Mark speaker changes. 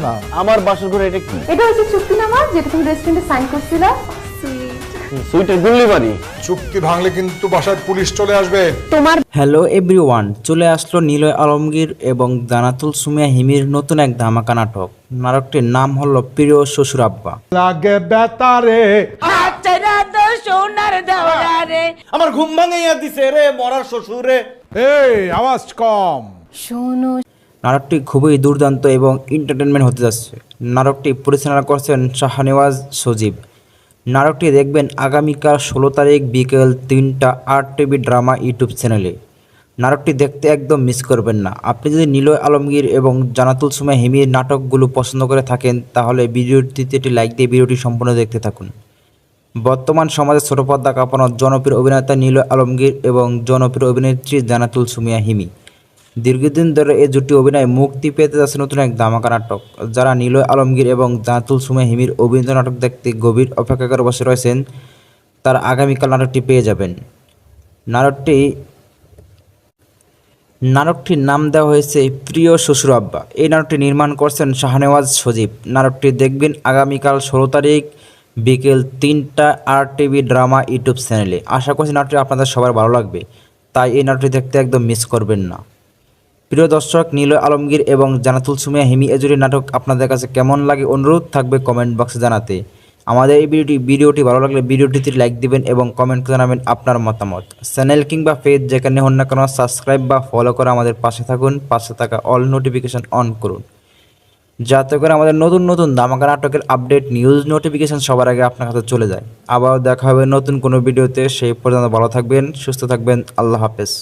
Speaker 1: না আমার বাসর ঘরে এটা কি?
Speaker 2: এটা হচ্ছে চুক্তিনামা যেটা তুমি রেস্টুরেন্টে সাইন করছিলা।
Speaker 1: সুইটের গুল্লি বাড়ি।
Speaker 3: চুক্তি ভাঙলে কিন্তু বাসায় পুলিশ চলে আসবে।
Speaker 2: তোমার
Speaker 4: হ্যালো এভরিওয়ান, চলে আসলো নিলয় আলমগীর এবং জান্নাতুল সুমিয়া হিমির নতুন এক ধামাকা নাটক। নাটকটির নাম হলো প্রিয় শ্বশুর আব্বা।
Speaker 3: লাগে বেতারে
Speaker 1: আমার ঘুম ভাঙাইয়া দিছে রে মরার শ্বশুরে।
Speaker 3: এই আওয়াজ কম।
Speaker 2: শোনো,
Speaker 4: নাটকটি খুবই দুর্দান্ত এবং এন্টারটেনমেন্ট হতে যাচ্ছে। নাটকটি পরিচালনা করছেন শাহনেওয়াজ সজীব। নাটকটি দেখবেন আগামীকাল 16 তারিখ বিকেল 3টা RTV ড্রামা ইউটিউব চ্যানেলে। নাটকটি দেখতে একদম মিস করবেন না। আপনি যদি নিলয় আলমগীর এবং জান্নাতুল সুমিয়া হিমির নাটকগুলো পছন্দ করে থাকেন তাহলে ভিডিওটিতে একটি লাইক দিয়ে ভিডিওটি সম্পূর্ণ দেখতে থাকুন। বর্তমান সমাজে ছোট পর্দা কাঁপানো জনপ্রিয় অভিনেতা নিলয় আলমগীর এবং জনপ্রিয় অভিনেত্রী জান্নাতুল সুমিয়া হিমি। দীর্ঘদিন ধরে এই জুটি অভিনয় মুক্তি পেতে যাচ্ছে নতুন এক ধামাকা নাটক। যারা নিলয় আলমগীর এবং জান্নাতুল সুমিয়া হিমির অভিনীত নাটক দেখতে গভীর অপেক্ষা করে বসে রয়েছেন, তারা আগামীকাল নাটকটি পেয়ে যাবেন। নাটকটির নাম দেওয়া হয়েছে প্রিয় শ্বশুর আব্বা। এই নাটকটি নির্মাণ করছেন শাহনেওয়াজ সজীব। নাটকটি দেখবেন আগামীকাল 16 তারিখ বিকেল 3টা RTV ড্রামা ইউটিউব চ্যানেলে। আশা করছি নাটকটি আপনাদের সবার ভালো লাগবে, তাই এই নাটকটি দেখতে একদম মিস করবেন না। প্রিয় দর্শক, নিলয় আলমগীর এবং জান্নাতুল সুমিয়া হিমি এই জুটি নাটক আপনাদের কাছে কেমন লাগে অনুরোধ থাকবে কমেন্ট বক্সে জানাতে। আমাদের এই ভিডিওটি ভালো লাগলে ভিডিওটিতে লাইক দিবেন এবং কমেন্ট করে জানাবেন আপনার মতামত। চ্যানেল কিংবা পেজ যেখানে হন না কেন সাবস্ক্রাইব বা ফলো করে আমাদের পাশে থাকুন। পাশে থাকা অল নোটিফিকেশন অন করুন, যাতে করে আমাদের নতুন নতুন ধামাকা নাটকের আপডেট নিউজ নোটিফিকেশন সবার আগে আপনার কাছে চলে যায়। আবার দেখা হবে নতুন কোনো ভিডিওতে। সেই পর্যন্ত ভালো থাকবেন, সুস্থ থাকবেন। আল্লাহ হাফেজ।